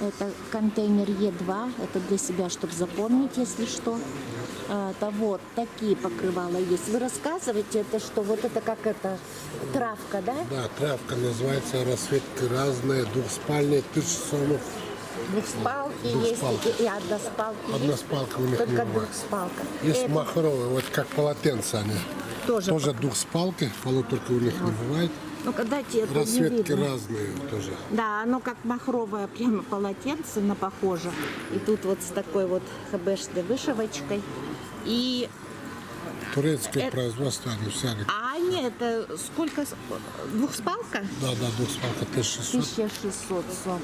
Это контейнер Е2. Это для себя, чтобы запомнить, если что. Это вот такие покрывала есть. Вы рассказываете, это что? Вот это как это? Травка, да? Да, травка называется, расцветки разные, двухспальные, 1000 сомов. Двухспалки Двухспалки. есть и односпалки есть. Односпалка у них Только не бывает. двухспалка. Есть Это махровые, вот как полотенца они. тоже. Двухспалки, полуторка у них не бывает. Ну, когда тебе это не Расцветки видно. разные тоже. Да, оно как махровое прямо полотенце на похоже. И тут вот с такой вот хбшной вышивочкой. И Турецкое производство, они все. а нет, это сколько? Двухспалка? Да, двухспалка 1600. 1600 сомов.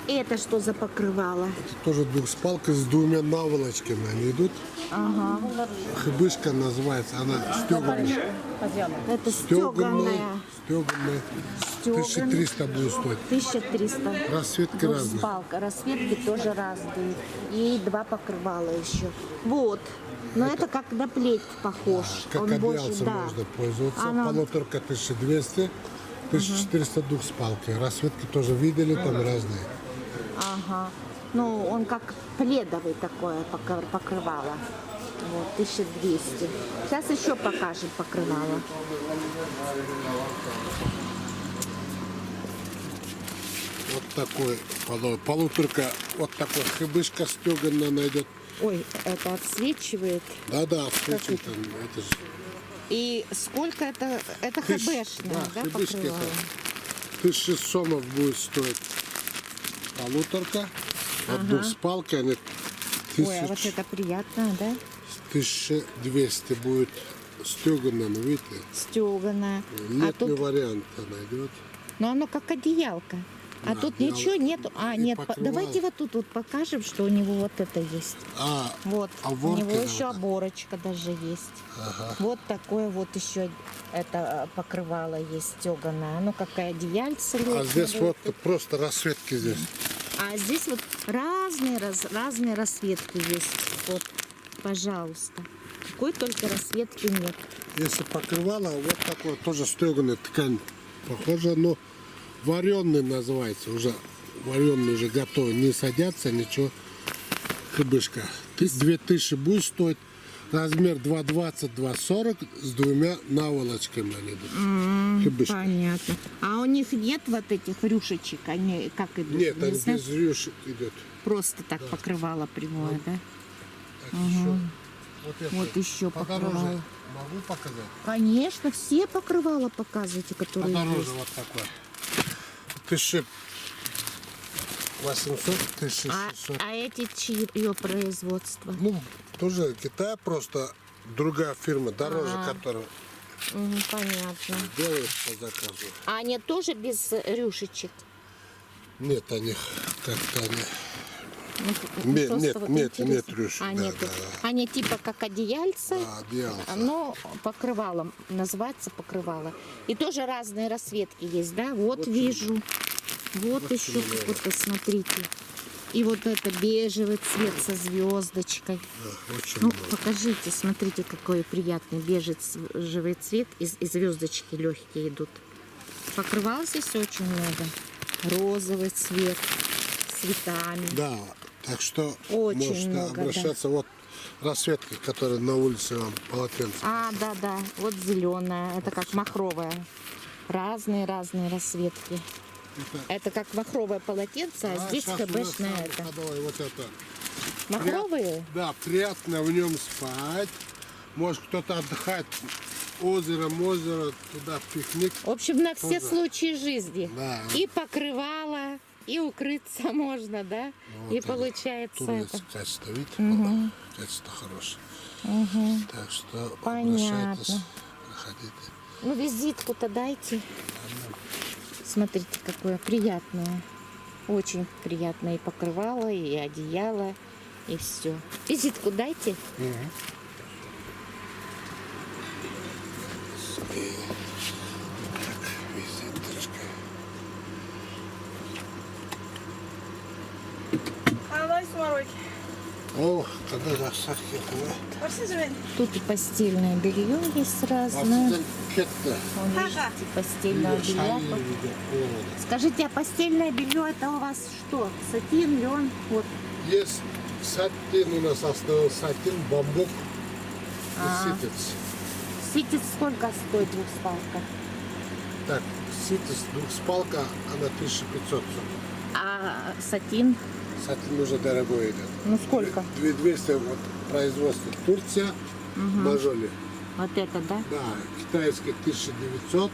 И это что за покрывало? Это тоже двухспалка с двумя наволочками они идут. Ага. Хыбышка называется, она стеганая. Это стеганая. Стеганая. 1300 будет стоить. 1300. Расцветки разные. Двухспалка. Расцветки тоже разные. И два покрывала еще. Вот. Но это как на плеть похож. Как Он больше, одеялцем да. можно пользоваться. Оно- Полуторка 1200, 1400 двухспалки. Расцветки тоже видели, там разные. Ага. Ну, он как пледовый такое покрывало. Вот, 1200. Сейчас еще покажем покрывало. Вот такой полуторка, вот такой хыбышка стеганая найдет. Ой, это отсвечивает. Да, отсвечивает. Это же И сколько это? Это хбшное, да, хыбышки покрывало? это 1000 сомов будет стоить полуторка. От двухспалки они Ой, а вот это приятно, да? 1200 будет стеганая, ну видите? Стеганое. А Летний тут, вариант найдет. но оно как одеялка. А Да, тут одеяло. ничего нету. А, И нет, покрывало. давайте вот тут вот покажем, что у него вот это есть. Вот, у оборка, него еще вот. оборочка даже есть. Вот такое вот еще это покрывало есть стеганое. Оно какая одеяльце. А летнее здесь будет. вот просто расцветки здесь. А здесь вот разные рассветки есть. Вот, пожалуйста. Какой только рассветки нет. Если покрывало, вот такое тоже стеганая ткань. Похоже, но вареный называется. Уже вареный, уже готовый. Не садятся, ничего. Хыбышка. 2000 будет стоить. Размер 2,20, 2,40 с двумя наволочками они идут. Хыбышка. Понятно. А у них нет вот этих рюшечек? Они как идут? Нет, Не они знаю. без рюшек идет. Просто так покрывало прямое, да? Так, еще. Вот, это Вот еще подороже. покрывало. Могу показать? Конечно, все покрывала показывайте, которые Подороже есть. вот такое. 1800, 1600. А эти чье производство? Ну, тоже Китай, просто другая фирма, дороже, которая Понятно. делает по заказу. А они тоже без рюшечек? Нет, они как-то они... Ну, Нет, просто нет, вот нет, интересно. нет рюшек, А, да, нету. да. Они типа как одеяльца, одеяльца. но покрывалом, называется покрывало. И тоже разные расцветки есть, да? Вот вижу. Вот еще какой-то, смотрите. И вот это бежевый цвет со звездочкой. Да, очень Ну, много. покажите, смотрите, какой приятный бежевый цвет. И звездочки легкие идут. Покрывал здесь очень много. Розовый цвет с цветами. Да, так что Очень можете много, да. обращаться. Вот расцветки, которые на улице вам полотенце. Да. Вот зеленая. Это как махровая. Разные расцветки. Это как махровое полотенце, а здесь щас у нас хбшное самое это. ходовое вот это. Махровые? Да, приятно в нем спать. Может кто-то отдыхает озеро, туда пикник. В общем, на все Тоже. случаи жизни. Да. И покрывало, и укрыться можно, да? Вот И это получается это. турецкое качество, видите? Качество хорошее. Так что Понятно. обращайтесь, проходите. Ну, визитку-то дайте. Смотрите, какое приятное. Очень приятное и покрывало, и одеяло, и все. Визитку дайте. Визиточка. Давай сморочки. О, когда засадки. Тут и постельное белье есть разное. Вон, видите, постельное белье. Скажите, а постельное белье это у вас что? Сатин, лен? Вот. Есть сатин, у нас остался сатин, бамбук и ситец. Ситец сколько стоит двухспалка? Так, ситец двухспалка, она 1500. А сатин? Сатин уже дорогой идет. Ну сколько? 2200 вот, производство Турция, Мажоли. Вот это, да? Да, китайский 1900,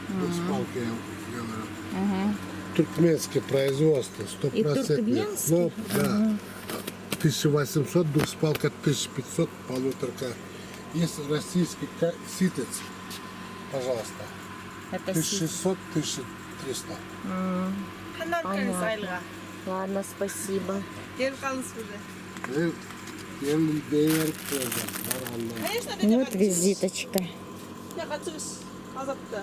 двухспалка, я говорю. Туркменское производство, 100%. И туркменский? Ну, да. 1800, двухспалка 1500, полуторка. Есть российский ситец, пожалуйста. Это 1600, 1300. Понятно. Ладно, спасибо. Geri kalın size. Yerli değer koyacağız. Var Allah. Конечно, Вот визиточка. Ya kaçırız. Azapta.